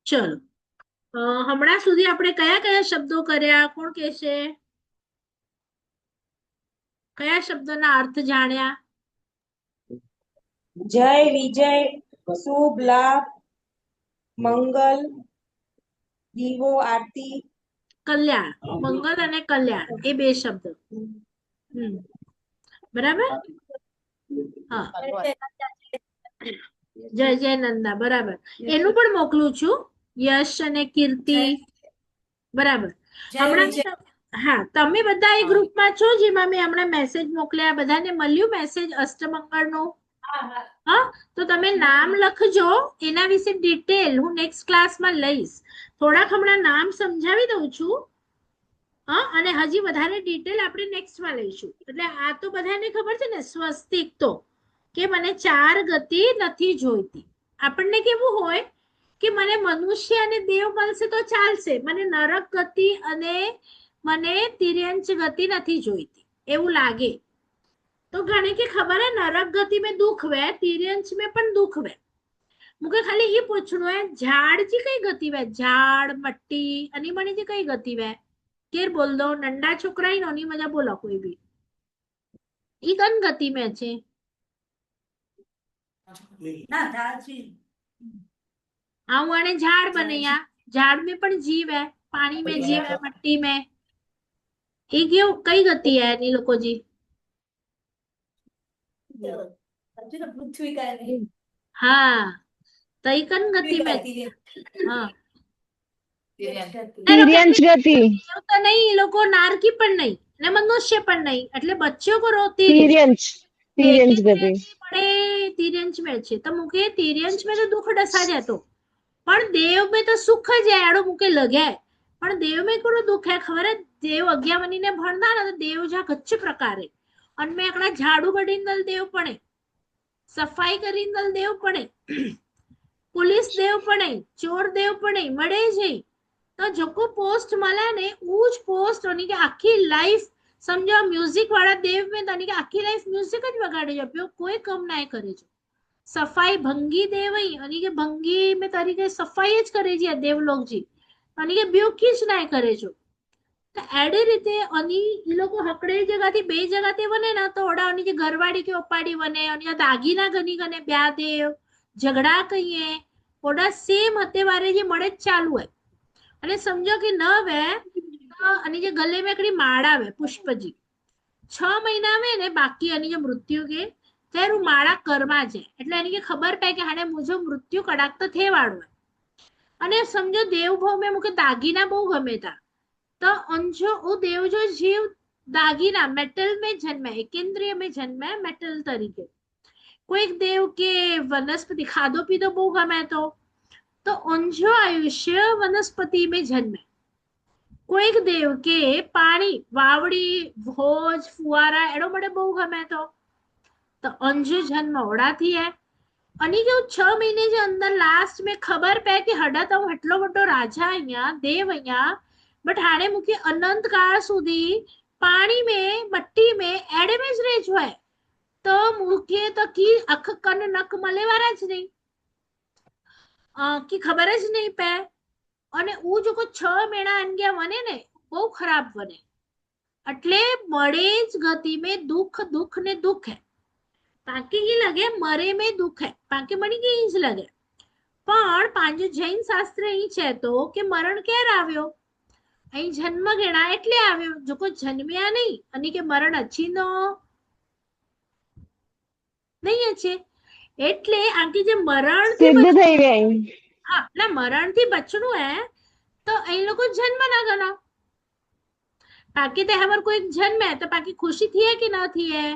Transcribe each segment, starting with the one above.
ચલો, હમણાં સુધી આપણે કયા કયા શબ્દો કર્યા? કોણ કહેશે? કયા શબ્દોના અર્થ જાણ્યા? જય, વિજય, શુભ, લાભ, મંગલ, દીવો, આરતી, કલ્યાણ. મંગલ અને કલ્યાણ એ બે શબ્દ. બરાબર. હા, જય જય નંદા. બરાબર. એનું પણ મોકલું છું, યશ અને કીર્તિ. બરાબર. હમણાં હા, તમે બધા એ ગ્રુપમાં છો જેમાં મેં હમણાં મેસેજ મોકલ્યા? બધાને મળ્યું મેસેજ અષ્ટમંગળનો? હા, તો તમે નામ લખજો. એના વિશે ડિટેલ હું નેક્સ્ટ ક્લાસમાં લઈશ. થોડાક હમણાં નામ સમજાવી દઉં છું. હા, અને હજી વધારે ડિટેલ આપણે નેક્સ્ટમાં લઈશું. એટલે આ તો બધાને ખબર છે ને, સ્વસ્તિક તો કે મને 4 ગતિ નથી જોઈતી. આપણને કેવું હોય કે મને મનુષ્ય અને દેવ મળશે તો ચાલશે, મને નરક ગતિ અને મને તિર્યંચ ગતિ નથી જોઈતી એવું લાગે. तो घने की खबर है नरक गति में दुख वे, तिर्यंच में पण दुख वे. मुके खाली ये पूछनो है, झाड़ जी कई गति वे? झाड़, मट्टी, अनी मनी जी कई गति वे? केर बोल दो, नंडा छोकरा ही नोनी मजा बोला कोई भी. ई कन गति में छे? ना झाड़ जी. आने झाड़ बनैया, झाड़ में पण जीव है, पानी में जीव है, मट्टी में. ई क्यों कई गति है नी लोको जी? पृथ्वी का नहीं. हाँ, तई कन गति में. हाँ, તિર્યંચ ગતિ. તો નહીં, એ લોકો નારકી પણ નહીં ને મનુષ્ય પણ નહીં, એટલે બચ્ચો को रोती તિર્યંચ તિર્યંચ ગતિ. પડે તિર્યંચ में છે. તો મુકે તિર્યંચ में तो दुख डसा जातो, પણ દેવ में तो सुख જ આડો મુકે લગે. પણ દેવ में કોનો દુખ હે ખબર હે? દેવ 11 મહિને ભણતા ને તો દેવ જા કચ્છ પ્રકારે અને મેં એકડા ઝાડુ બડીંદલ દેવ પડે, સફાઈ કરીંદલ દેવ પડે, पुलिस देव पड़े, चोर देव पड़े, मड़े जी. तो जो पोस्ट मला ने ऊज पोस्ट ओनी के आखी लाइफ समझो म्यूजिक वाला देव में तनी के आखी लाइफ म्यूजिक ज वगाड़े जो प्यो, कोई कम ना करे जो. सफाई भंगी देव ही ओनी के भंगी में तरीके सफाई ज करे जी देव लोग जी, ओनी के ब्यो कीच ना करे जो. तो एडे रीते ओनी ई लोको हकड़े जगह थी बे जगह ते बने ना, तो ओडा ओनी जे घरवाड़ी के ओपाड़ी बने, ओनी दागीना गनी गने ब्या देव झगड़ा कहिए ओडा सेम हते वारे जे मळे चालू है. અને સમજો કે ન વે તો અને જે ગલે में एकड़ी माड़ा वे पुष्पजी 6 મહિના वे ने बाकी અને જે મૃત્યુ કે ત્યારે માળા કરમાં છે, એટલે એની કે ખબર પે કે હાને મુજો મૃત્યુ કડાક તો થે વાળો. અને સમજો દેવભાવ में મુકે દાગીના બહુ ગમે તા, તો અંજો ઓ દેવ જો જીવ દાગીના मेटल में जन्मे, एकेंद्रिय में जन्मे मेटल तरीके. कोई देव के वनस्पति खादो पीधो बहु गमे तो अंजो आयुष्य वनस्पति में जन्मे. कोई देव के पानी वावड़ी भोज फुआरा एड़ो मड़े बहु गमे तो अंजो जन्म ओड़ा थी है. અને કેવું 6 મહિને જે અંદર લાસ્ટ में ખબર પે કે હડા તો એટલો મોટો રાજા અહીંયા દેવ અહીંયા, બટ હાણે મુકે અનંત કાળ સુધી પાણી में मट्टी में एड़े में ज रह जो है. तो मुके तो की अख कन नक मले वाला ज नहीं, की खबर ज नहीं पे. અને ऊ जो को 6 મહિના અનગ્યા વને ને બહુ ખરાબ વને, એટલે મળે જ ગતિ में दुख दुख ने दुख है. बाकी ये लगे मरे में दुख है, बाकी मणी के ही लगे. पण પાંજો જૈન શાસ્ત્ર અહીં છે તો કે મરણ ક્યારે આવ્યો? અહીં જન્મ ગણા એટલે આવ્યો. જો કોઈ જન્મ્યા નહીં અને કે મરણ અછીનો નહીં છે, એટલે આંકી જે મરણ સિદ્ધ થઈ ગઈ. હા ના મરણ થી બચવું હે તો અહીં લોકો જન્મ ના ગણા. બાકી તો હમર કોઈ જન્મ है तो बाकी खुशी थी है कि ना थी है?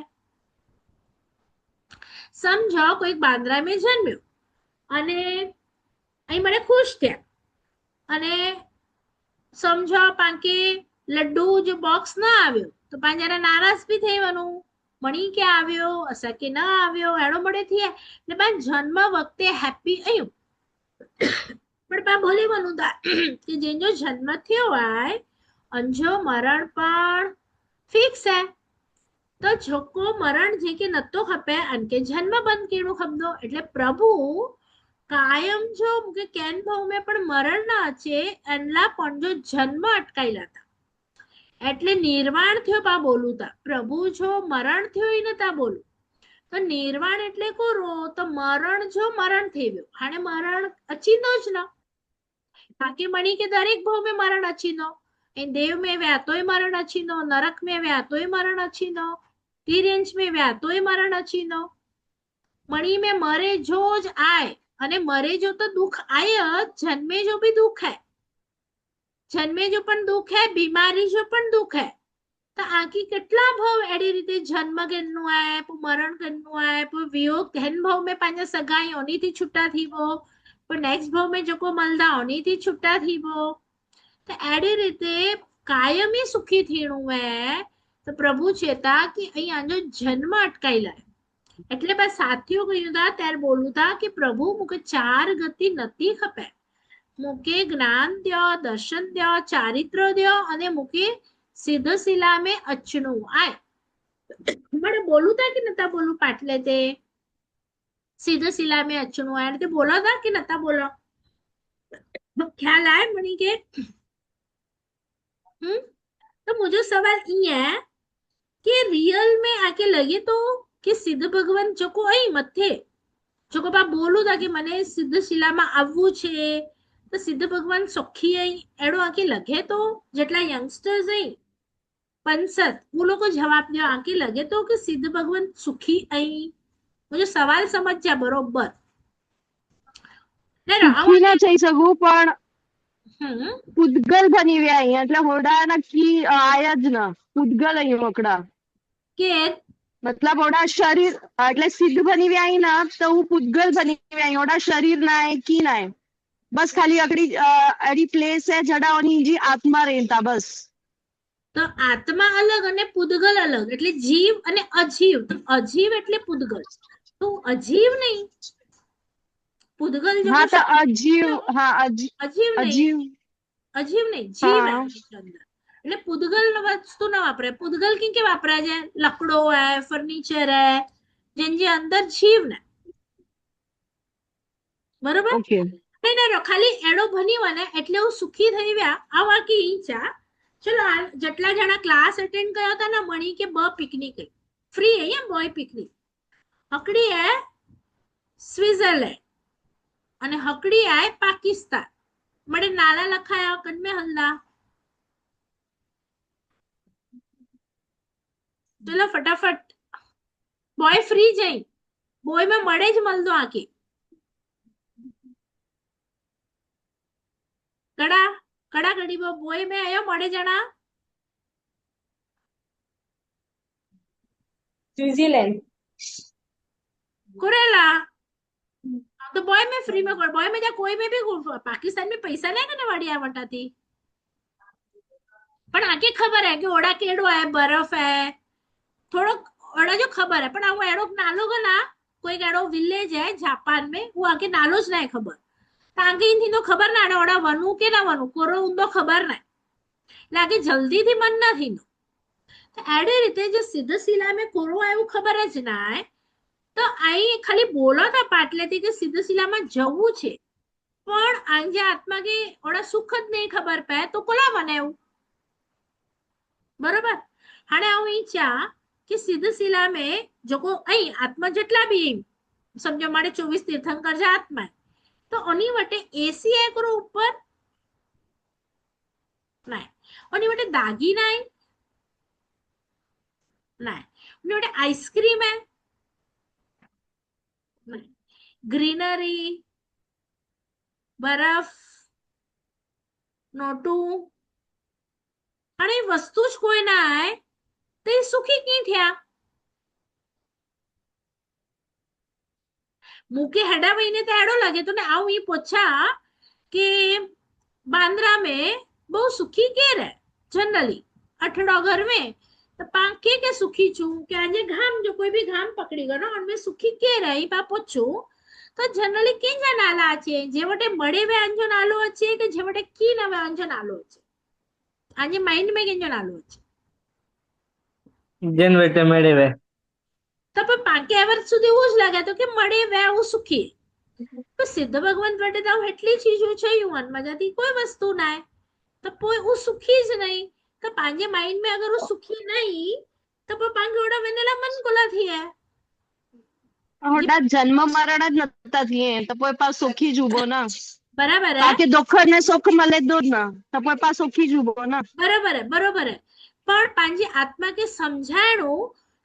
समझो कोई बांद्रा में जन्म्यो અને અહીં મને ખુશ થયા, અને સમજો પાંકે લડ્ડુ જો બોક્સ ના આવ્યો તો પાંજરા નારાજ બી થઈવાનું, મણી કે આવ્યો અસા કે ના આવ્યો એડો મળે થી એટલે પા જન્મ વખતે હેપી આયું. પણ પા બોલીવાનું તા કે જેનો જન્મ થયો હોય અંજો મરણ પણ ફિક્સ હે. तो झोको मरण जे के नतो खपे अन के जन्म बंद केड़ो खपदो એટલે પ્રભુ કાયમ જો મુકે કેન ભાવ में પણ મરણ ના અચે એનલા પણ જો જન્મ અટકાયેલા હતા એટલે નિર્વાણ થયો પા બોલું તા પ્રભુ જો મરણ થયો ઈ નતા બોલું તો નિર્વાણ એટલે કોરો તો મરણ જો મરણ થઈ ગયો હાણે મરણ અચીનો જ ન બાકી મણી કે દરેક ભાવ में મરણ અચીનો એ દેવ में વ્યાતોય મરણ અચીનો નરક में વ્યાતોય મરણ અચીનો તિર્યંશ में વ્યાતોય મરણ અચીનો મણી में મરે જો જ આય અને મરે જો તો દુઃખ આય જન્મે જો भी दुख है जन्मे जो पण दुख है बीमारी जो पण दुख है तो आकी કેટલા ભાવ એડી રીતે જન્મ કેનું આય પો મરણ કેનું આય પો વિયોગ ધન ભાવ में પાંજા સગાઈ ઓની થી છૂટા થીવો પણ નેક્સ્ટ ભાવ में જોકો મલદા ઓની થી છૂટા થીવો તો એડી રીતે કાયમી સુખી થીણું હે તો પ્રભુ ચેતા કે અહીં આજો જન્મ અટકાઈલા એટલે બસ સાથીઓ કહ્યું તા ત્યારે બોલું તા કે પ્રભુ મુકે ચાર ગતિ નથી ખપે मुके ज्ञान द्यो दर्शन द्यो चारित्र द्यो अने मुके सिद्धशिला में अचणु आय मने बोलू था कि नता बोलू पाटले ते सिद्धशिला में अचणु आय ते बोला था कि नता बोला ख्याल आए मनी के तो मुझे सवाल ये है कि रियल में आके लगे तो कि सिद्ध भगवान जो को आई मथे जो को बा बोलू था कि मने सिद्धशिला में आवવું છે तो सिद्ध भगवान सुखी आई एड़ो आके लगे तो जेटला यंगस्टर्स आई पंसत वो लोग को जवाब दो आके लगे तो कि सिद्ध भगवान सुखी आई मुझे सवाल समझ जा बरोबर ने राव સુખી ના થઈ શકું પણ हम्म પૂતગલ બની ગયા અહીંયા એટલે હોડા નક્કી આયા જ ના પૂતગલ અહીં મોકડા के મતલબ ઓડા શરીર એટલે સિદ્ધ બની વ્યાય ના તો હું પૂતગલ બની વ્યાય ઓડા શરીર ના હે કી ના હે બસ ખાલી અડી પ્લેસ है જડાઓની जी આત્મા રહેતા બસ तो आत्मा अलग अने पुद्गल अलग એટલે જીવ અને અજીવ તો અજીવ એટલે પુદ્ગલ તો અજીવ નહીં પુદ્ગલ જો હા તો અજીવ હા અજીવ નહીં અજીવ અજીવ નહીં જીવ હા અંદર એટલે પુદ્ગલ વસ્તુ ના વાપરે પુદ્ગલ કે વાપરાય છે લકડો है फर्नीचर है જેની અંદર જીવ ને બરોબર ઓકે ખાલી એડો ભણી વને એટલે હું સુખી થઈ વ્યા આ વાકી ઈચ્છા ચલો જેટલા જણા ક્લાસ અટેન્ડ કર્યા હતા ને મણી કે બ પિકનિક ફ્રી है ये बॉय पिकनिक हकड़ी है स्विट्जरलैंड અને હકડી આય પાકિસ્તાન મડે નાલા લખાયા કનમે હલ્લા चलो फटाफट बॉय फ्री जाई बॉय में मड़े ज मल दो आके कड़ा कड़ा कड़ी बॉय में आयो मड़े जना स्विट्जरलैंड कुरेला तो बॉय में फ्री में कर बॉय में जा कोई में भी पाकिस्तान में पैसा नहीं करने वाली है वटा थी पण आके खबर है कि ओड़ा केड़ो है बर्फ है थोड़ो ओड़ा जो खबर है पण आ एड़ो नालो गना कोई एड़ो विलेज है जापान में वो आके नालो ज नहीं खबर तांगे इनथी तो खबर ना ओड़ा वनु के ना वनु कोरो उंदो खबर ना लागे जल्दी थी मन ना थी तो एडे रीते जो सिद्धशिला में कोरो आयो खबर ज ना है तो आई खाली बोला था पाटले थी कि सिद्धशिला में जवू छे पण आंजे आत्मा के ओड़ा सुख ज नहीं खबर पे तो कोला बनाव्યું बरोबर हाणे आऊं ईच्छा कि सिद्धशिला में जो को अई आत्मा जेटला भी समझो मारे 24 तीर्थंकर जे आत्मा तो ओनी वटे एसी है करो ऊपर नहीं ओनी वटे दागीना है नहीं ओनी वटे आइसक्रीम है नहीं ग्रीनरी बर्फ नोटू अरे वस्तु ज कोई ना है तो ये सुखी की थया मुके हेडा महीने ते हेडो लगे तो ने आऊ ये पूछा कि बांद्रा में बहुत सुखी के रहे जनरली अठड़ो घर में तो पाके के सुखी छू कि आज घाम जो कोई भी घाम पकड़ी गयो ना उनमें सुखी के रही पा पूछू तो जनरली केंजा नाला छे जेवटे बड़े व्यंजन नालो छे के जेवटे की ना व्यंजन नालो छे आज माइंड में केंजो नालो छे જેન વેટે મેળવે. તો પણ પાંકે વર્ષ સુધી એવું જ લાગે તો કે મળે વે હું સુખી. તો સિદ્ધ ભગવાન વટે તો એટલી ચીજો છે યુવાન મજાથી કોઈ વસ્તુ ના તો કોઈ હું સુખી જ નહીં. તો પાંजे माइंड में अगर वो सुखी नहीं तो पर પાંગે ઓડા વેનેલા મન કોલા થયા હોડા જન્મ મરણ જ નતા થઈએ તો કોઈ પાસ સુખી જ ઉભો ના. બરાબર હે બાકી દુઃખ ને સુખ મળે જ દૂર ના તો કોઈ પાસ સુખી જ ઉભો ના. બરોબર હે પણ પાંજે આત્મા કે સમજાણું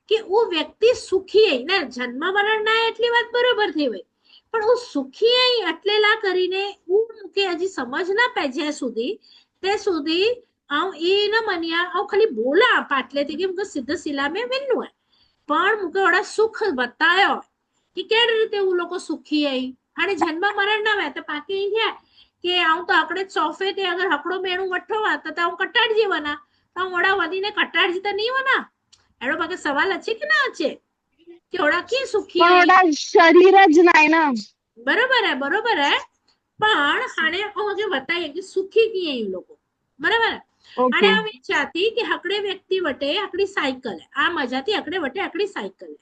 કે वो વ્યક્તિ સુખી હે ને જન્મ મરણ ના એટલી વાત બરોબર થઈ હોય પણ હું સુખી હે એટલેલા કરીને હું કે હજી સમજ ના પેજ્યા સુધી તે સુધી આવ એ ન મન્યા આવ ખાલી બોલા પાટલેથી કે મુકે સિદ્ધ શિલા મેં વિન્નું હે પણ મુકે ઓડા સુખ બતાયો કે કેવી રીતે હું લોકો સુખી હઈ અને જન્મ મરણ ના હોય તો પાકે થયા કે આવું તો આકડે ચોફે તે અગર હકડો મેણું વઠો તો હું કટાડજી વના તો ઓડા વધીને કટાડજી તો નહીં વના એડો પાકે સવાલ છે કે ના છે કે ઓડા કે સુખી પણ હઈ ઓડા શરીર જ નાય ના. બરોબર હે પણ હાણે ઓગે બતાઈએ કે સુખી કી હઈ લોકો બરાબર અને ઓકે આ વિચારતી કે હકડે વ્યક્તિ વટે આકડી સાયકલ હે આ મજાથી હકડે વટે આકડી સાયકલ હે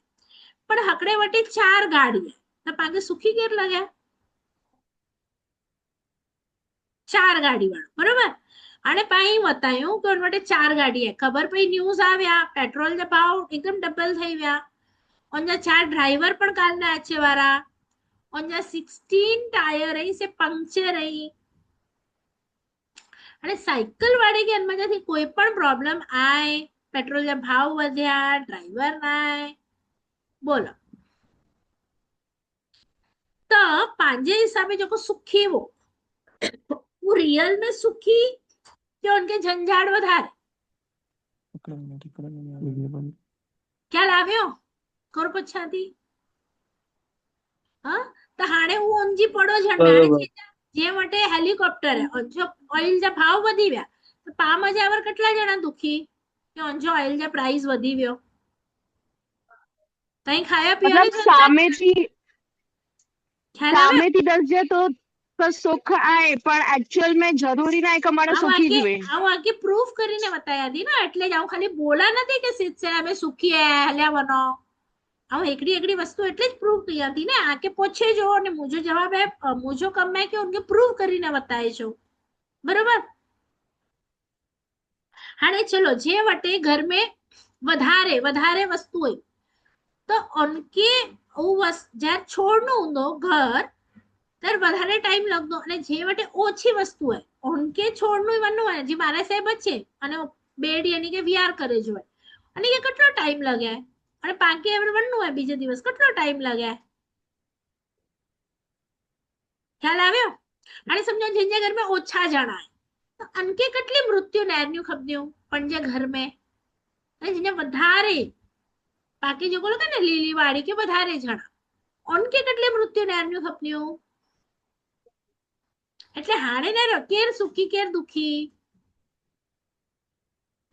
પણ હકડે વટે 4 ગાડી હે તો પાકે સુખી કેર લગે 4 ગાડી વાળો બરોબર અને પાઈ બતાયું કે ઓન વટે 4 ગાડી હે ખબર પઈ ન્યૂઝ આવ્યા પેટ્રોલ ના ભાવ એકદમ ડબલ થઈ ગયા ઓન 4 ડ્રાઈવર પણ કાલના છે વાળા ઓન 16 टायर रही से पंक्चर रही અને સાયકલ વાળી કે મજાથી કોઈ પણ પ્રોબ્લેમ આય પેટ્રોલ ના ભાવ વધ્યા ડ્રાઈવર નાય બોલો તો પાંजे हिसाबे जो को सुखी वो रियल में सुखी कि उनके झंझाड़ વધારે ખ્યાલ આવ્યો કર પછાતી હા તો હાણે હું ઊંજી પડો બરોબર. જે માટે હેલિકોપ્ટર હે જો ઓઇલ જા ભાવ વધી વ્યા તો પા મજા આવર કેટલા જણા દુખી કે ઓંજો ઓઇલ જા પ્રાઇસ વધી વ્યો તઈ ખાયા પીવાની મતલબ સામેથી ખ્યાલ આવ્યો સામેથી દસજે તો સુખ આય પણ એકચ્યુઅલ में જરૂરી ના કે મારે સુખી જ હોય. આવું આગે પ્રૂફ કરીને બતાયા દી ના એટલે જ આવું ખાલી બોલા નથી કે સિદ્ધ से અમે સુખી હે હલ્યા બનો આવું એકડી વસ્તુ એટલે જ પ્રૂફ કરી હતી ને આકે પૂછે જો અને મુજો જવાબ હે મુજો કમ है कि उनके प्रूव કરીને બતાય છો બરોબર હાણે ચલો જે વટે घर में વધારે વસ્તુ હોય તો उनके જ્યારે છોડનું ઊંધો ઘર तर વધારે ટાઈમ લગતો અને જે વટે ઓછી વસ્તુ હોય ઓનકે છોડનું વન્નું હોય જે મારા સાહેબ છે અને બેડ યાની કે વીઆર કરે જો અને કે કેટલો ટાઈમ લાગે અને પાકે એવર વન્નું હોય બીજે દિવસ કેટલો ટાઈમ લાગે ખ્યાલ આવ્યો અને સમજો जिनके घर में ઓછા જણા તો અનકે કેટલી મૃત્યુ નેરન્યુ ખબન્યું પણ જે ઘર में અને જેને વધારે બાકી જો કોલો કે ને લીલી વાડી કે વધારે જણા ઓનકે કેટલી મૃત્યુ નેરન્યુ ખબન્યું એટલે હાણે ને કેર સુખી કેર દુખી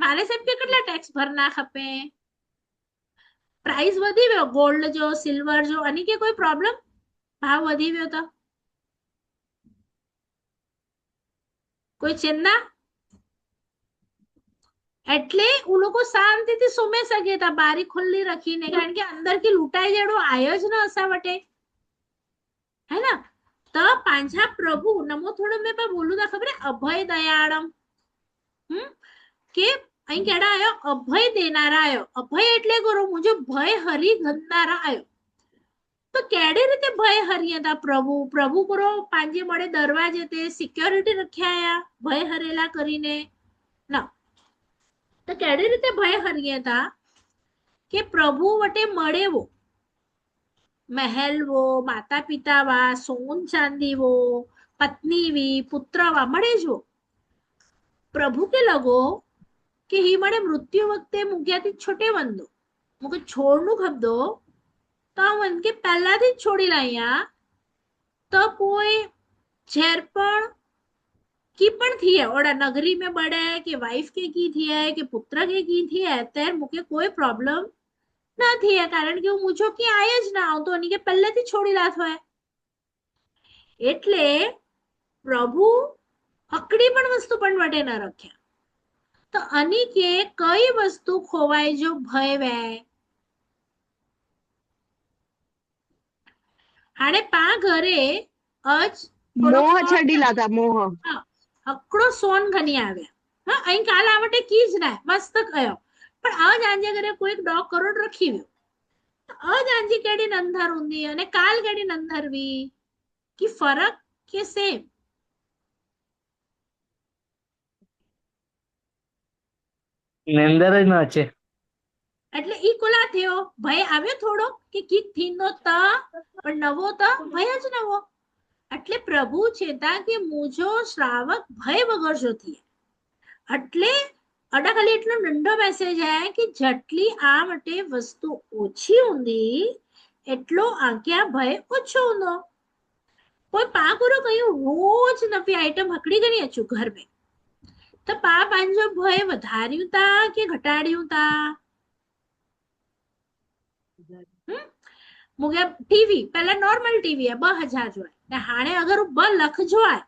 મારે સાહેब કે કેટલા ટેક્સ ભરના ખપે प्राइस वधी व्यो गोल्ड जो सिल्वर जो अनि के कोई प्रॉब्लम भाव वधी व्यो तो कोई चिंता એટલે ઉ લોકો શાંતિથી સુમે શકે તા બારી ખુલ્લી રાખીને કારણ કે અંદર की લૂંટાઈ જેડો આયો જ ન હસા વટે હે ના તો પાંજા પ્રભુ નમો થોડો મેં પણ બોલું તા ખબર અભય દયાળમ કે અહીં કેડા આયો અભય દેનારા આયો અભય એટલે કરો મુજો ભય હરી ગંધારા આયો તો કેડે રીતે ભય હરિયા તા પ્રભુ પ્રભુ કરો પાંજે મળે દરવાજે તે સિક્યોરિટી રખ્યા આયા ભય હરેલા કરીને ના તો કેડે રીતે ભય હરિયા તા કે પ્રભુ વટે મળેવો महल वो माता पिता वा सोन चांदी वो पत्नी वी पुत्र वा मळे जो प्रभु के लगो कि ही मळे मृत्यु वखते मुग्याथी छोटे वंदो मुके छोड़नु खबदो तो उनके पहला थी छोड़ी लाया तो कोई झेरपण की पण थी है ओड़ा नगरी में बड़े कि वाइफ के की थी है कि पुत्र के की थी है तेर मुके कोई प्रॉब्लम નથી કારણ કે હું મુજો કે આય જ ના આવતો અને કે પહેલેથી છોડી લાથો હે એટલે પ્રભુ અકડી પણ વસ્તુ પણ વટે ન રખ્યા તો તો આની કે કई વસ્તુ ખોવાય જો ભય વે હાणे પા ઘરે અજ મોહ છડીલા હતા મોહ. હકડો સોન ઘની આવ્યા હા અહીં કાલ આવટે કી જ ના મસ્ત કયો પણ અજ આંજે ઘરે કોઈ 10 કરોડ રખી વ્યો અજ આંજી કેડી નંધર ઊંધી અને કાલ કેડી નંધરવી की फर्क के सेम નિંદર જ ના છે. એટલે ઈ કોલા થયો ભય આવ્યો થોડો કે કીક થીનો તા પણ નવો તા ભય જ નવો એટલે પ્રભુ ચેતા કે મુજો શ્રાવક ભય વગર જો થઈએ એટલે અડા ખાલી એટલો નંઢો મેસેજ હે કે જેટલી આ માટે વસ્તુ ઓછી ઊંધી એટલો આગ્યા ભય ઓછો ઊંધો કોઈ પા પૂરો કયું રોજ નવી આઈટમ હકડી ગણી અચું ઘર में તો પા પાંજો ભય વધાર્યું તા કે ઘટાડ્યું તા मुगे टीवी पहले नॉर्मल टीवी है 2000 जो है हाणे अगर 2 लाख जो है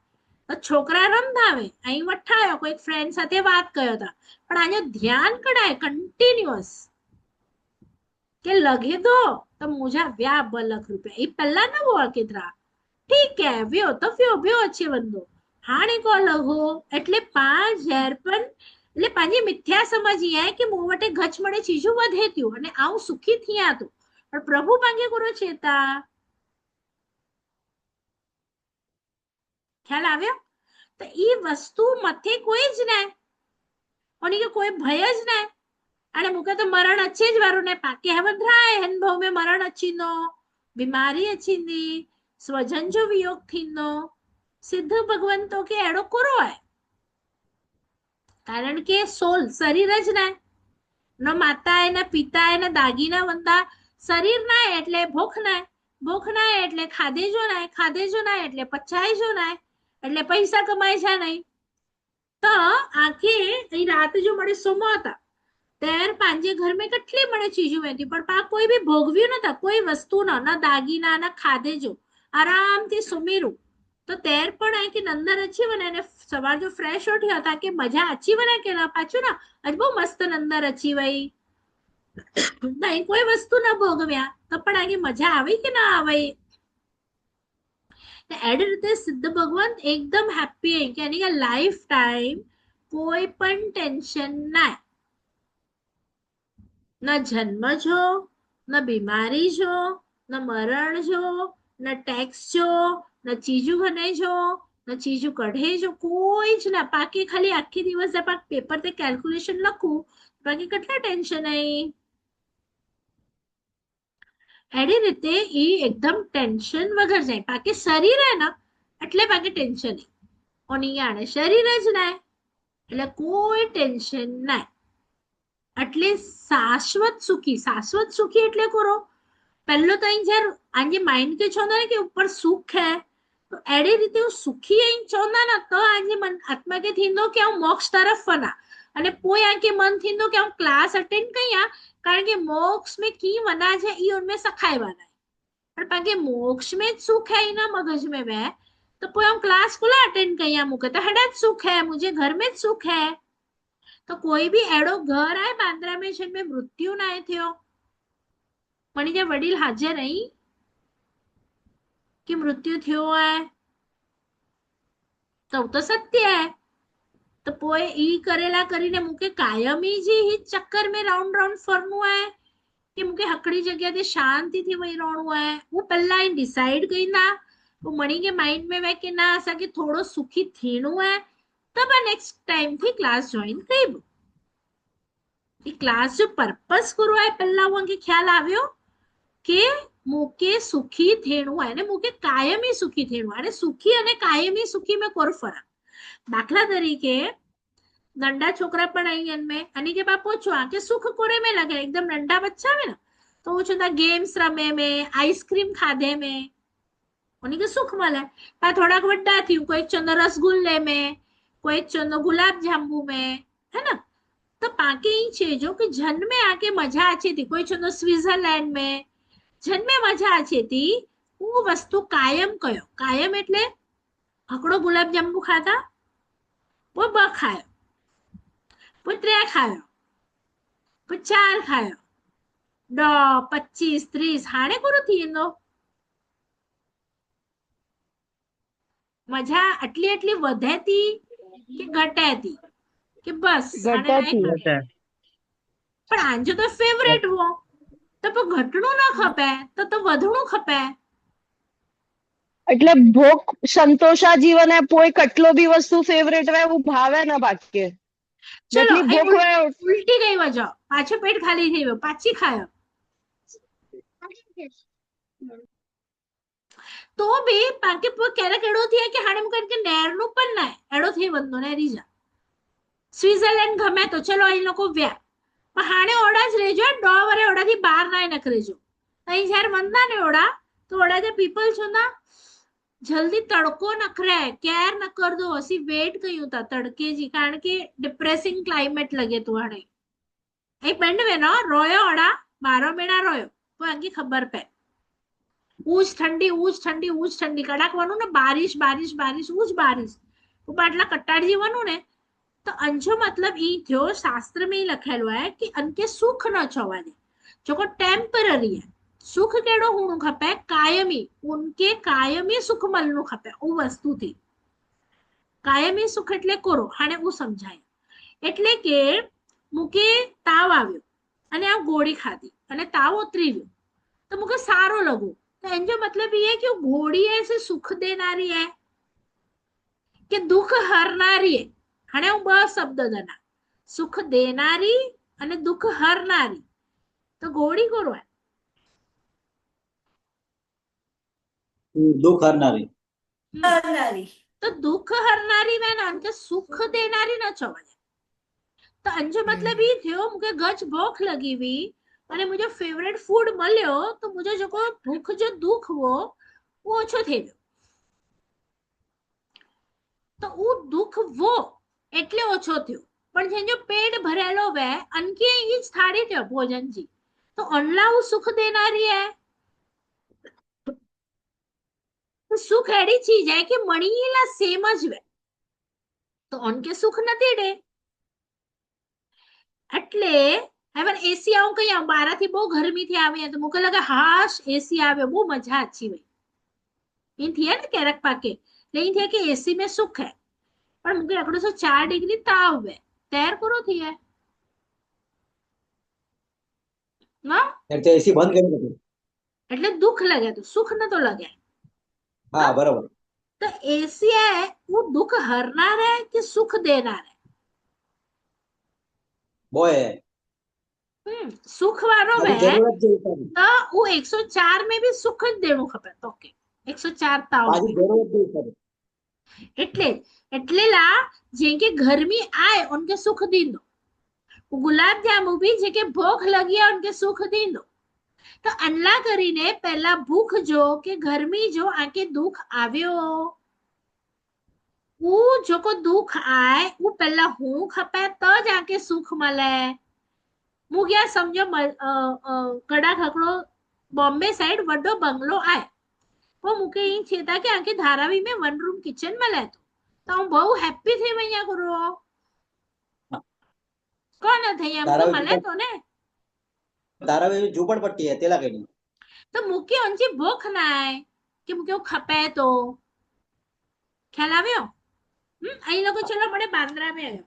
तो छोकरा रमधावे अहीं वठायो कोई फ्रेंड साथे बात कयो था पण आने ध्यान कडाय कंटीन्यूअस के लगे तो मुझे व्या 2 लाख रुपया ई पहला न वो केतरा ठीक है व्यो तो व्यो अच्छे बंदो हाणे को लगो એટલે 5000 पण એટલે પાજી મિથ્યા સમજી હે કે મો વટે ગચ મળે ચીજો વધે ત્યું અને આવું સુખી થયા તો પણ પ્રભુ પાંગે કરો ચેતા ખ્યાલ આવ્યો તો ઈ વસ્તુ મથે કોઈ જ ના ઓની કે કોઈ ભય જ ના અને મુકે તો મરણ अच्छे જ વારો ને પાકે હવધરાય હન ભવ મે મરણ अच्छीनो बीमारी अच्छीनी स्वजन जो वियोग थीनो सिद्ध भगवंतो के एड़ो करो है कारण के सोल शरीर ज ना न माता है न पिता है न दागीना वंदा शरीर ना એટલે ભૂખ ના એટલે ખાધે જો ના એટલે પચાય જો ના એટલે પૈસા કમાય છે નહીં તો આખે એ રાત જો મળે સોમાતા તેર પાંજે ઘર में કેટલી મળે ચીજો હતી પણ પા કોઈ બી ભોગવ્યું નતા કોઈ વસ્તુ ના દાગીના ના ખાધે જો આરામથી સુમીરું तो तेर पण है कि नंदर अच्छी बने ने सवार जो फ्रेश उठी था कि मजा अच्छी बने के ना पाछू ना आज बहु मस्त नंदर अच्छी वही नहीं कोई वस्तु ना भोगव्या तो पण आगे मजा आवी कि ना आवी एड रीते सिद्ध भगवान एकदम हैप्पी है कि यानी कि लाइफ टाइम कोई पण टेंशन ना न जन्म जो न बीमारी जो न मरण जो न टैक्स जो न चीजू बने जो न चीजू कढ़े जो कोई ज ना बाकी खाली आखी दिवस जब पेपर ते कैलकुलेशन लखू बाकी કેટલા ટેન્શન है એડી રીતે ઈ એકદમ ટેન્શન વગર જાય બાકી શરીર હે ના એટલે બાકી ટેન્શન નહીં ઓની આણે શરીર જ ના એટલે કોઈ ટેન્શન ના એટલે શાશ્વત સુખી એટલે કરો પહેલો તો અહીં જ્યારે આજે માઇન્ડ કે છો ને કે ઉપર સુખ है तो एड़ी रीते सुखी चौंदा ना तो आज मन आत्मा के थींदो कि हम मोक्ष तरफ वना अने पोय आके मन थींदो कि हम क्लास अटेंड कया कारण के मोक्ष में की वना है ई उनमें सखाय वना है पर पाके मोक्ष में सुख है ना मगज में वे तो पोय हम क्लास कोला अटेंड कया मुके तो हड़ा सुख है मुझे घर में सुख है तो कोई भी एड़ो घर आए बांद्रा में छन में मृत्यु ना थयो मनी जे वडील हाजर नहीं कि मृत्यु थयो है तो सत्य है तो पोए ई करेला करीने मुके कायमी जी ही चक्कर में राउंड राउंड फरनु है कि मुके हकड़ी जगह ते शांति थी वही रहनु है वो पहला इन डिसाइड कई ना वो मणि के माइंड में वे कि ना असा कि थोड़ो सुखी थीनु है तब नेक्स्ट टाइम थी क्लास ज्वाइन करीब ई क्लास जो पर्पस करो है पहला वो के ख्याल आव्यो के मुके सुखी थेणु है मुके कायमी सुखी थेणु है सुखी अने कायमी सुखी में कोर फरक दाखला तरीके नंडा छोकरा पण अहींयन में अने के बापो छो आके सुख कोरे में लगे एकदम नंडा बच्चा में ना तो वो छंदा गेम्स रमे में आइसक्रीम खाधे में उन्हीं के सुख मले पा थोड़ा वड्डा थी कोई चंदो रसगुल्ले में कोई चंदो गुलाब जांबू में है ना तो पाके ही छे जो कि जन में आके मजा अच्छी थी कोई चंदो स्विट्जरलैंड में जन्मे मजा अच्छी थी वो वस्तु कायम कयो कायम एटले हकड़ो गुलाब जांबू खाता वो ब खायो पोइ 3 खायो, पोइ 4 खायो, 10, 25, 30 हाणे पूरो थी वेंदो। मजा आटली आटली वधे थी કે ઘટે थी કે બસ હાणे ઘટે નહીં थी। ખાવી? પણ આંજો તો ફેવરેટ હો તો પોइ ઘટણું ના ખપે તો વધણું ખપે। એટલે ભૂખ સંતોષા જીવન है, कोई कटलो भी वस्तु फेवरेट है वो भावे ना बाकी ચલો જેટલી એ ભૂખ હોય ઉલટી ગઈ વજો, પાછો પેટ ખાલી થઈ ગયો, પાછી ખાયો તો બી પાકે ક્યારેક એડો થયા કે હાણે મુકે કે નેરનું પણ ના એડો થઈ બંધો ને રીજા સ્વિટ્ઝરલેન્ડ ગમે તો ચલો અહીં લોકો વ્યા પણ હાણે ઓડા જ રહેજો, 2 વરે ઓડાથી બહાર ના નકરેજો। અહીં જ્યારે બંધા ને ઓડા તો ઓડા જે પીપલ છો ના જલ્દી તડકો નખરે કેર ન કર દो असी वेट कयूं था तड़के जी कारण के डिप्रेसिंग क्लाइमेट लगे तो हाणे एक पेंड में ना रोयो ओड़ा 12 महीना रोयो तो अंगी खबर पे ऊज ठंडी कड़ाक वनु ने बारिश बारिश बारिश ऊज बारिश बाटला कट्टाड़ जीवनु ने तो अंजो मतलब ई थयो शास्त्र में ही लखेलो है कि अनके सुख न छवा दे जो को टेम्पररी है। सुख केड़ो हुणु खपे कायमी, उनके कायमी सुख मलनु खपे ओ वस्तु थी। कायमी सुख એટલે કોરો હાણે હું સમજાય એટલે કે મુકે તાવ આવ્યો અને આ ગોળી ખાધી અને તાવ ઉતરી ગયો तो मुझे सारो लगो तो एंजो मतलब ये है कि घोड़ी ऐसे सुख देनारी है कि दुख हरनारी है। हाणे हूँ 2 शब्द दना सुख देनारी અને दुख हरनारी तो घोड़ी कोरो है दुख हरनारी। तो दुख हरनारी में ना उनके सुख देनारी ना छवा तो अंजो मतलब ये थियो मुझे गच भूख लगी हुई અને मुझे फेवरेट फूड મળ્યો तो मुझे जो को भूख जो दुख वो ओछो થઈ ગયો तो वो दुख वो એટલે ઓછો થયો પણ જેનો પેટ ભરેલો વે અનકે ઈ જ થાળી થયો ભોજન જી तो અનલાઉ સુખ દેનારી है। तो सुख एड़ी चीज है कि मणिला सेम ज वे तो उनके सुख नथी दे એટલે હવે એસી આવું કઈ બારાથી બહુ ગરમી થી આવી તો મુકે લગે હાશ એસી આવે બહુ મજા अच्छी हुई इन थी है ना कैरक पाके नहीं थे कि एसी में सुख है पर मुके 104 डिग्री ताव है तैर करो थी है ना એટલે એસી બંધ કરી દીધું। એટલે दुख लगे तो सुख न तो लगे હા બરાબર। तो एसी है वो दुख हरनार है कि सुख देनार है? બોય सुख वारो મારી है જરૂરત જે હિસાબે तो वो 104 में भी सुख ज देणु खपे तो के 104 ताव મારી જરૂરત જે હિસાબે એટલે એટલે ला जेके गर्मी आए उनके सुख दींदो गुलाब जामुन भी जेके भूख लगी है उनके सुख दींदो तो अनला करीने पहला भूख जो के गर्मी जो आके दुख आव्यो वो जो को दुख आए वो पहला हूं खपे तो जाके सुख मले मुगिया समझो कड़ा खकड़ो बॉम्बे साइड वड्डो बंगलो आए वो मुके इन छेता के आके धारावी में 1 रूम किचन मले तो હું બહુ હેપી થઈ મૈયા કરો કોણ થઈ એમ તો મળે તો ને ધારાવી ઝૂંપડપટ્ટી है તેલા કેડી તો મુકે ઊંચી ભૂખ ના આય કે મુકે ખપે તો ખ્યાલ આવ્યો અહીં લોકો ચલો મને બાંદ્રા में આવ્યો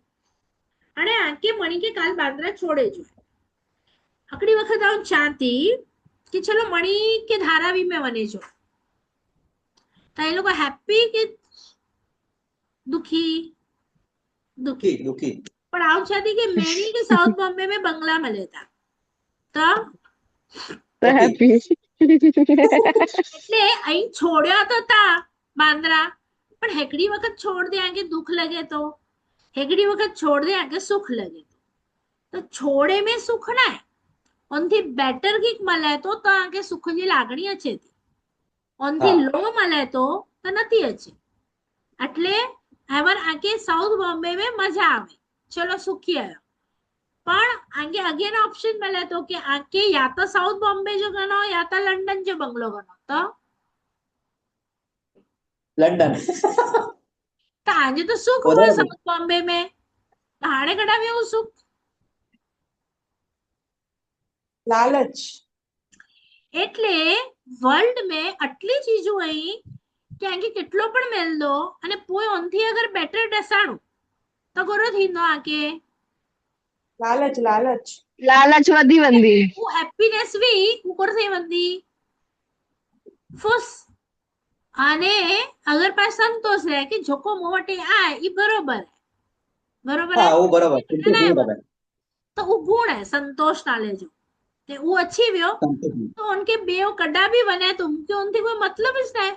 અને આકે મણી કે કાલ બાંદ્રા છોડે જો અકડી વખત આવું ચાહતી કે ચલો મણી કે ધારાવી में વને જો તો એ લોકો હેપી કે दुखी दुखी દુખી દુખી પણ આવું ચાહતી કે મેણી કે સાઉથ બોમ્બે में बंगला મળે था તો हैप्पी એટલે અહીં છોડ્યો તો તા બાંદ્રા પણ હેકડી વખત છોડ દે આગે दुख लगे तो હેકડી વખત છોડ દે આગે सुख लगे तो છોડે में सुख ना है ઓનથી બેટર કીક મળે તો આગે સુખ ની લાગણી છે ઓનથી લો મળે તો નથી છે એટલે હવે આગે સાઉથ બોમ્બે में મજા આવે ચલો સુખી આયો પણ आगे अगेन ऑप्शन मिले तो कि आके या तो साउथ बॉम्बे जो गनो या तो लंदन जो बंगलो गनो तो લંડન आज तो सुख हुआ साउथ बॉम्बे में हाणे कढाव्यो सुख लालच એટલે વર્લ્ડ में આટલી ચીજો અહીં કે આંકે કેટલો પણ મેલ દો અને પોય ઓનથી અગર બેટર ડસાણું તો કરો થીંदो आके लालच लालच લાલચ વધી વંદી वो हैप्पीनेस भी ऊपर से वंदी फुस आने अगर पास संतोष है कि जोको मोवटे आए ये बरोबर હા है वो बरोबर तुमचे नहीं गुण है तो वो गुण है संतोष नाले जो ते वो अच्छी व्यो संतोष तो उनके बेव कड़ा भी बने तुम कि उनसे कोई मतलब ही नहीं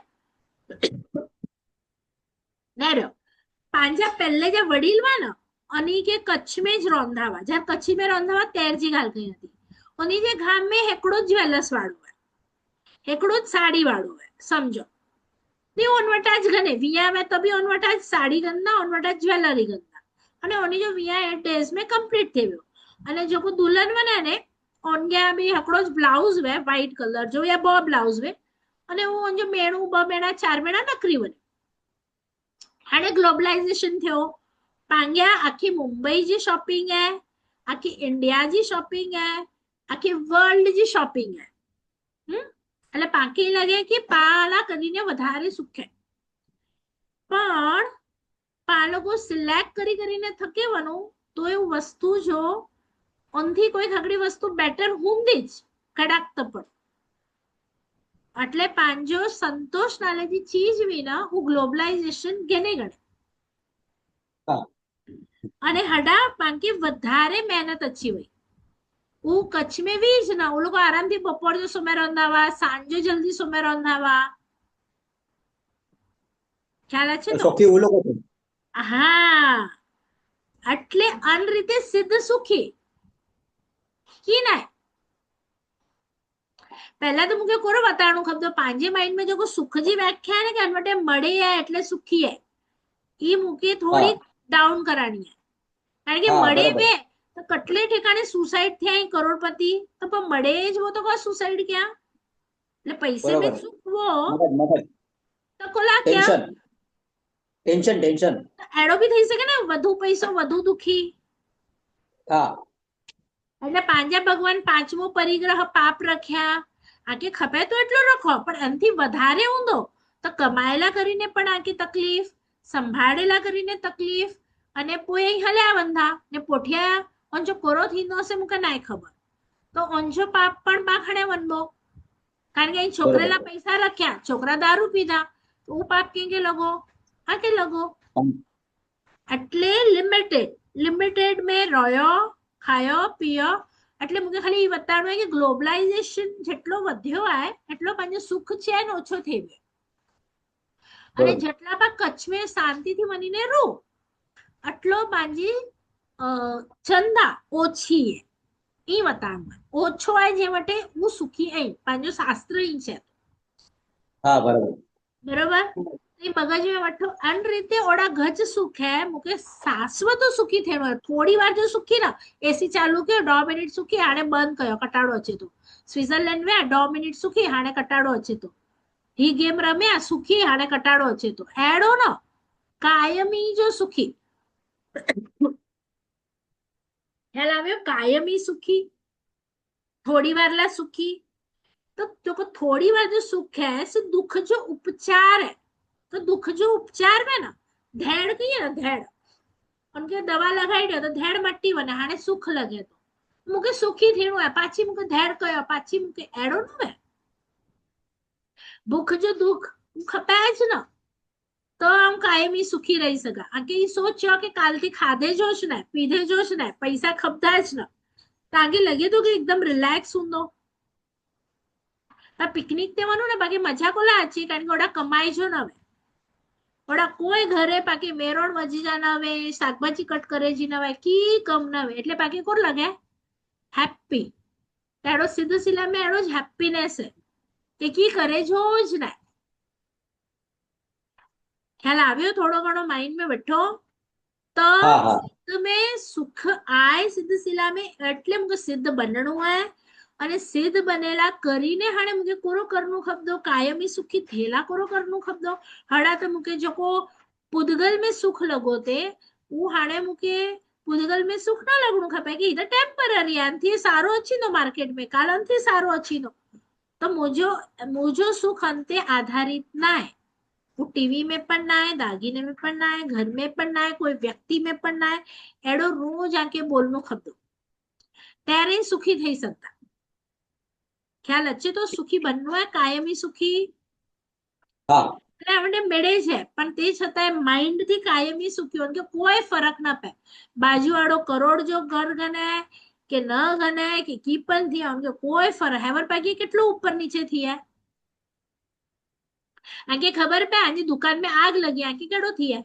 नहीं रो પાંજા પહેલે જે વડીલ માં ને અને કે કચ્છ में જ રોંધાવા જ્યાં કચ્છી में રોંધાવા તેરજી ગાલ ગઈ હતી અને જે ગામ में હેકડો જ્વેલર્સ વાળું है હેકડો જ સાડી વાળું है समझो नहीं ओनवटा ज गने विया में तभी ओनवटा ज साड़ी गंदा ओनवटा ज्वेलरी गंदा અને ઓની જો વિયા 8 डेज में कंप्लीट થઈ ગયો અને જો કો દુલ્હન બને ને ઓનગ્યા બી હકડો જ બ્લાઉઝ વે વ્હાઈટ કલર જો યા બો બ્લાઉઝ વે અને હું જો મેણું બ મેણા ચાર મેણા નકરી બને हाणे ग्लोबलाइजेशन थियो पांग्या आखी मुंबई जी शॉपिंग है आखी इंडिया जी शॉपिंग है आखी वर्ल्ड जी शॉपिंग है એટલે પાકી લાગે કે પાલા કરીને વધારે સુખે પણ પાલકો સિલેક્ટ કરીને થકેવાનું તો એવું વસ્તુ જો ઓનથી કોઈ ખગડી વસ્તુ બેટર હુંદી જ કડાક તપડ એટલે પાંજો સંતોષ નાલેજી ચીજ વિના હું ગ્લોબલાઇઝેશન ગેને ગણે હા અને હડા પાંકે વધારે મહેનત अच्छी हुई वो कच्छ में भी ज ना वो लोग आराम थी बपोर जो समय रंधावा सांजो जल्दी समय रंधावा ख्याल है तो સૌથી वो લોકો છે હા એટલે અન રીતે સિદ્ધ સુખી की ना पहला तो मुझे कोरो बताणु खबर पांजे माइंड में जो को सुख जी व्याख्या है कि अनवटे मड़े है એટલે સુખી है ये मुके थोड़ी डाउन करानी है कारण के हाँ, मड़े बराबर. पे तो कटले ठिकाने सुसाइड थे करोड़पति तो पर मड़े ज वो तो का सुसाइड क्या એટલે पैसे में बरोबर. सुख वो મગજ મગજ तो कोला क्या ટેન્શન ટેન્શન ટેન્શન એડો भी થઈ શકે ને વધુ પૈસો વધુ દુખી હા એટલે પાંજા ભગવાન પાંચમો પરિગ્રહ પાપ રખ્યા આકે ખપે તો એટલો રખો પણ એનથી વધારે ઊંધો તો કમાયેલા કરીને પણ આકે તકલીફ સંભાળેલા કરીને તકલીફ અને પોય હલ્યા બંધા ને પોઠિયા ઓંજો કોરો થીંદો હશે મુકે નાય ખબર તો ઓંજો પાપ પણ બાખણે વનબો કારણ કે અહીં છોકરેલા પૈસા રખ્યા છોકરા દારૂ પીધા તો હું પાપ કેંગે લગો આકે લગો એટલે લિમિટેડ में રહ્યો ખાયો પીયો એટલે મુકે ખાલી એ બતાડવું હોય કે ગ્લોબલાઇઝેશન જેટલો વધ્યો आहे એટલો પાંજો સુખ છે ને ઓછો થઈ ગયો અને જેટલા પણ કચ્છ में શાંતિથી મનીને રહો આટલો પાંજી ચંદા ઓછી है એ બતાડવું ઓછો आहे જે માટે હું સુખી અહીં પાંજો શાસ્ત્ર અહીં છે હા બરાબર બરોબર એ મગજ में વઠો અન રીતે ઓડા ગજ સુખ है મુકે શાશ્વત સુખી થેણો થોડી વાર જો સુખી ના એસી ચાલુ કે 2 મિનિટ સુખી આને બંધ કયો કટાડો છે તો સ્વિટ્ઝરલેન્ડ में 2 મિનિટ સુખી હાણે કટાડો છે તો ही गेम रम्या सुखी हाणे कटाड़ो अचे तो एड़ो न कायमी जो सुखी ख्याल आव्यो कायमी सुखी थोड़ी वार ला सुखी तो जो थोड़ी बार जो सुख है से दुख जो उपचार है तो दुख जो उपचार में ना धेड़ कहिए ना धेड़ उनके दवा लगाई दे तो धेड़ मट्टी बने हाने सुख लगे तो मुके सुखी थीणो है पाछी मुके धेड़ कयो पाछी मुके एड़ो न है भूख जो दुख खपे ज न तो हम कायमी सुखी रही सका आगे ये सोचो कि काल थी खाधे जोश ने पीधे जोश ने पैसा खपता ज न तो आगे लगे तो कि एकदम रिलैक्स हुंदो पिकनिक ते वनु ने बाकी मजा कोला आची कारण के ओडा कमाई जो न वे ओडा कोई घरे बाकी मेरोण वजी जा न वे शाकभाजी कट करे जी न वे की कम न वे એટલે બાકી કોર લાગે હેપી એડો સીધો સિલા મે એડો જ હેપીનેસ है કે કી કરે જો જ ના ખ્યાલ આવ્યો થોડો ઘણો માઇન્ડ में બેઠો તો હા હા તમે સુખ આય સિદ્ધ શિલા में એટલે મુકે સિદ્ધ બનણું है અને સિદ્ધ બનેલા કરીને હાણે મુકે કોરો કરનું ખબદો કાયમી સુખી થેલા કોરો કરનું ખબદો હડા તો મુકે જોકો પુદગલ में सुख लगोते वो हाणे मुके पुद्गल में सुख न लगणु खपे कि इधर टेम्पररी आंथी सारो अचीनो मार्केट में काल अंथी सारो अचीनो तो मुझो सुख अंते आधारित ना है वो टीवी में पण ना है दागीने में पण ना है घर में पण ना है कोई व्यक्ति में पण ना है एडो रोज आके बोलनो खपदो त्यारे सुखी થઈ सकता ખ્યાલ અચ્છે તો સુખી બનવું है કાયમી સુખી હા એટલે આપણે મેળે છે પણ તે છતાંય માઇન્ડ થી કાયમી સુખી હોય કે કોઈ ફરક ના પડે બાજુવાળો કરોડ જો ઘર ગણાય કે ન ગણાય કે કી પણ થી આમ કોઈ ફરક હેવર પાકી કેટલું ઉપર નીચે થી है आके खबर पे आनी दुकान में आग लगी आके केड़ो थी है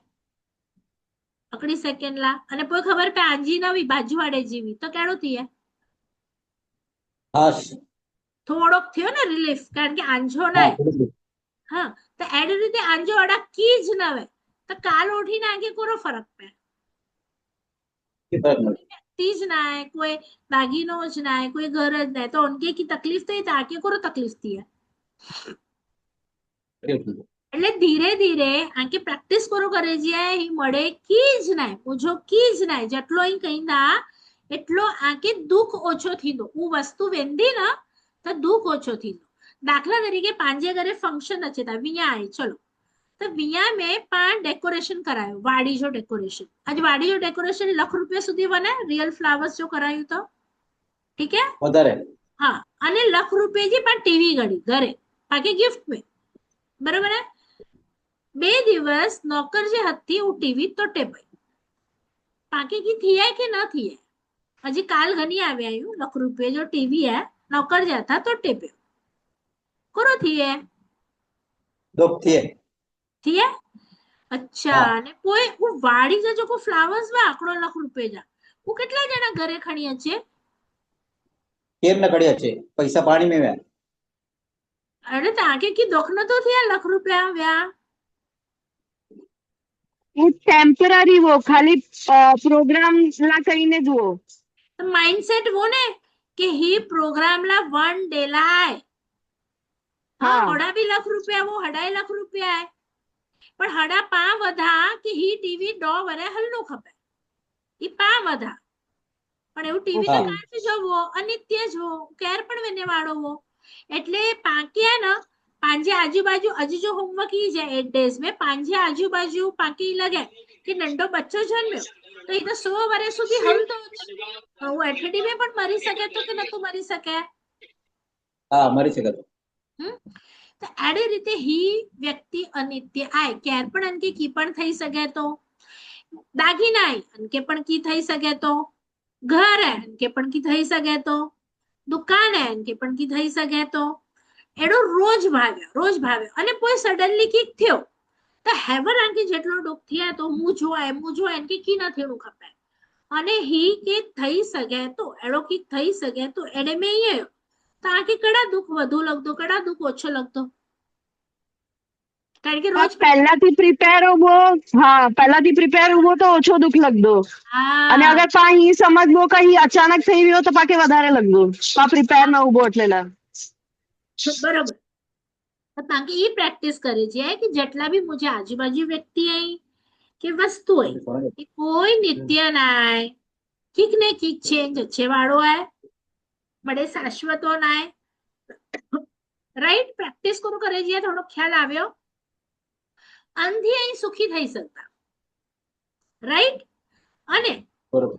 अकड़ी सेकंड ला अने कोई खबर पे आंजी नवी बाजूवाड़े जीवी तो केड़ो थी है હા થોડોક થયો ને રિલીફ કારણ કે આંજો હા ના બરોબર. હા તો એડી રીતે આંજો વાળા की જ ન આવે તો કાલ ઉઠીને આગે કોરો ફરક પડે એ ફરક નથી. तीज ना है कोई दागीनो ज ना है कोई घर ज ना है तो उनके की तकलीफ थी तो आके कोरो तकलीफ थी है એવું. એટલે ધીરે ધીરે આંકે પ્રેક્ટિસ કરો કરે છે ઈ મળે કીજ નાય પૂછો કીજ નાય જેટલો અહીં કહીંदा એટલો આંકે દુખ ઓછો થીંदो હું વસ્તુ વેંદી ना तो दुख ओछो थींदो दाखला तरीके पांजे घरे फंक्शन अचे था विया आए चलो तो विया में पाण डेकोरेशन करायो वाड़ी जो डेकोरेशन आज वाड़ी जो डेकोरेशन ₹1,00,000 सुधी बने रियल फ्लावर्स जो करायो तो ठीक है વધારે हाँ अने ₹1,00,000 जी पण टीवी घड़ी घरे बाकी गिफ्ट में बराबर है 2 દિવસ નોકર જે હતી હું ટીવી તોટે પઈ બાકી की थी है कि ना थी है हजी काल घनी आवे आयु ₹1,00,000 जो टीवी है नौकर जाता तोटे पे करो थी है દુઃખ થયે थी है अच्छा हाँ। ने कोई वो वाड़ी जो को फ्लावर्स में आंकड़ो ₹1,00,000 जा वो કેટલા જણા ઘરે ખણી છે કેમ ન કડ્યા છે પૈસા પાણી में व्या અરે તાકે की दुख न तो थिया ₹1,00,000 व्या वो टेम्पररी वो खाली प्रोग्राम ला कहीने जुओ तो माइंडसेट वो ने कि ही प्रोग्राम ला 1 डे ला है हाँ हाँ। होड़ा भी ₹1,00,000 वो हड़ाई ₹1,00,000 है पण हड़ा पा वधा कि ही टीवी डो वरे हल्लो खपे ई पा वधा पण એવું ટીવી તો हाँ કાંઈ જોવો અનિત્ય જો કેર પણ વેને વાળો હો એટલે પાક્યા ના પાંજે આજુબાજુ હજી જો હોમવર્ક ઈ જાય 8 डेज में પાંજે આજુબાજુ પાકી લગે કે નંડો બચ્ચો જન્મ્યો તો એ તો 100 વર્ષ સુધી હલતો જ હું એઠડી में પણ મરી શકે તો કે નતો મરી શકે હા મરી શકે તો. તો આડી રીતે ही व्यक्ति अनित्य आय કેર પણ અનકે કી પણ થઈ શકે તો દાગીના આય અનકે પણ કી થઈ શકે તો घर है के पण की थई सके तो दुकान है के पण की थई सके तो एडो रोज भाव्यो अने कोई सडनली किक थयो तो हेवर आंके जेटलो दुख थया तो मु जो एनके की न थेणु खपे अने ही के थई सके तो एडो की थई सके तो एडे में ये तो आंके कड़ा दुख वधु लगतो कड़ा दुख ओछो लगतो कारण के रोज પહેલાથી પ્રિપેર ઉભો હા પહેલાથી પ્રિપેર ઉભો તો ઓછો દુઃખ લગતો અને हाँ અગર પાહી સમજવો કઈ અચાનક થઈ રહ્યો તો પાકે વધારે લગતો પા પ્રિપેર ન ઉભો એટલે बराबर तो ताकि ये प्रैक्टिस करे जे कि जेटला भी मुझे आजू-बाजू व्यक्ति आई કે વસ્તુ હોય એ કોઈ નિત્ય નાય કીક ને કીક ચેન્જ अच्छे वाળો है बड़े शाश्वतो नाय राइट प्रैक्टिस करो करे जे थोड़ो ख्याल આવ્યો અંધી અહીં સુખી થઈ શકતા રાइट અને બરોબર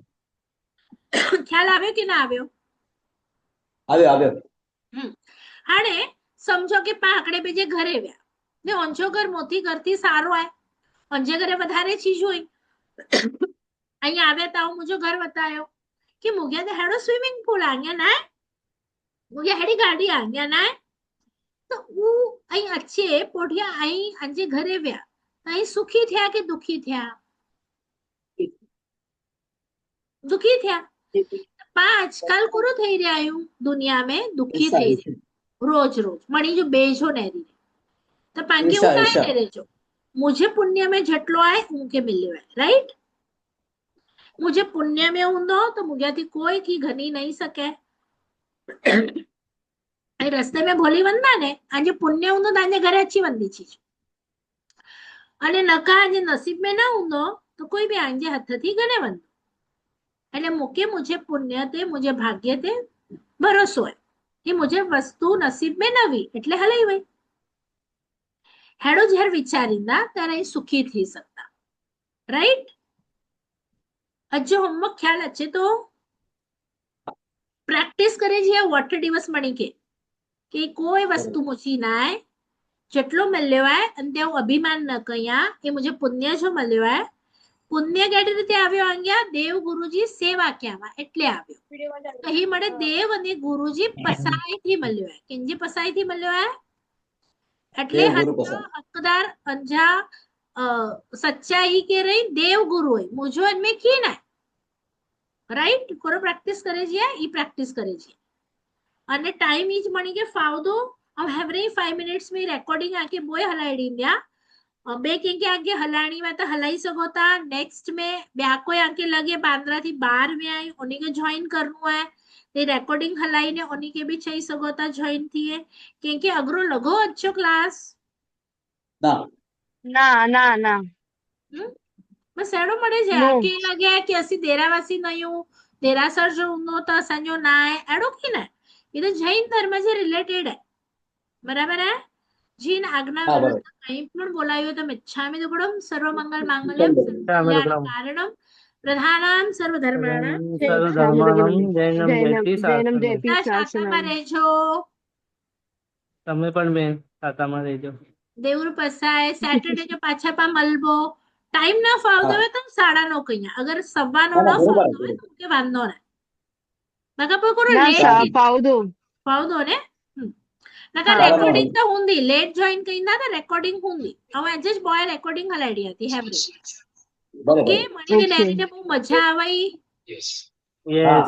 ખ્યાલ આવ્યો કે ના આવ્યો આવ્યો આવ્યો આને સમજો કે પાકડે બેજે ઘરે વ્યા ને ઓંજો ઘર મોતી ઘરથી સારો આય ઓંજે ઘરે વધારે ચીજ હોય અહીં આવ્યા તા મુજો ઘર બતાયો कि मुगे ने हेडो स्विमिंग पूल आ गया ना मुगे हेडी गाड़ी आ गया ना तो वो आई अच्छे पोढ़िया आई अंजे घरे व्या आई सुखी थया के दुखी थया दुखी थया आजकल कोरो થઈ રહ્યું दुनिया में दुखी થઈ रोज रोज मणी जो बेजो नेरी तो पाके ईशा, उठाए ईशा। नेरे जो मुझे पुण्य में जेटलो आए उनके मिल्यो है राइट मुझे पुण्य में ऊंधो तो मुझे थी कोई की घनी नहीं सके रस्ते में भोली वंदा ने आज पुण्य ऊंधो तांजे घरे अच्छी वंदी चीज अने नका आज नसीब में ना ऊंधो तो कोई भी आंजे हाथ थी घने वंदो એટલે મૂકે મુझे પુણ્ય તે મુझे ભાગ્ય તે ભરોસો હોય કે મુझे વસ્તુ નસીબ में નવી એટલે હલાઈ વઈ હેડો જ્યારે વિચારીંदा ત્યારે અહીં સુખી થઈ શકતા રાઈટ હજુ હોમવર્ક ખ્યાલ છે તો પ્રેક્ટિસ કરે છે વોટર દિવસ મણી કે કોઈ વસ્તુ મૂછી નાય જેટલો મળ્યો હોય અને તેવું અભિમાન ન કયા એ મુझे પુણ્ય જો મળ્યો હોય પુણ્ય કેવી રીતે આવ્યો અહીંયા દેવ ગુરુજી સેવા કહેવા એટલે આવ્યો અહીં મળે દેવ અને ગુરુજી પસાઈથી મળ્યો હોય કેંજી પસાઈથી મળ્યો હોય એટલે દેવ ગુરુ હજુ પસાઈ. હકદાર અંજા સચ્ચાઈ કે રહી દેવ ગુરુ હોય મુझो इनमें की ना રાઈટ કોરો પ્રેક્ટિસ કરે છે ઈ પ્રેક્ટિસ કરે છે અને ટાઈમ ઈજ મણી કે ફાવદો अब एवरी 5 मिनट्स में रिकॉर्डिंग आके बोय हलाड़ी इंडिया बे के आगे हलाणी में तो हलाई सको था नेक्स्ट में ब्या कोई आके लगे 15 થી 12 में आई उन्हीं के ज्वाइन करनु है ते रिकॉर्डिंग हलाई ने उन्हीं के भी चाहिए सको था ज्वाइन थी है क्योंकि अगरो लगो अच्छो क्लास ના ના ना ना बस एडो मळे जे No. के लगे कि असी देरावासी नयो देरासर जो उनो तो संजो ना है एडो की ना ये तो जैन धर्म से रिलेटेड है बराबर है जीन आज्ञा હા विरुद्ध બરાબર कहीं पण बोलायो तो इच्छामि दुक्कडम सर्वमंगल मांगल्यम सर्वकल्याण कारणम प्रधानाम सर्वधर्माणाम जय સર્વધર્માણમ જૈનમ જૈનમ જયતિ જૈનમ શાસનમ. જયતિ શાખામાં રહેજો તમે પણ બેન શાખામાં રહેજો. દેવર પસાય સેટરડે જો પાછા પા મલબો ટાઈમ ના ફાવતો હોય તો 9:30 કઈયા અગર સવાનો ના, ના ના, બરોબર, ફાવતો હોય તો કે વાંધો ના નકા પર કોરો ના લેટ પાવદો ఫౌదో నే నక હા. રેકોર્ડિંગ તો હુંદી લેટ જોઈન કઈના તો રેકોર્ડિંગ હુંદી હવે જસ્ટ બોય રેકોર્ડિંગ હલાડી હતી હેવરી બરાબર કે મને કે Okay. ડેરીને બહુ મજા આવી યસ હા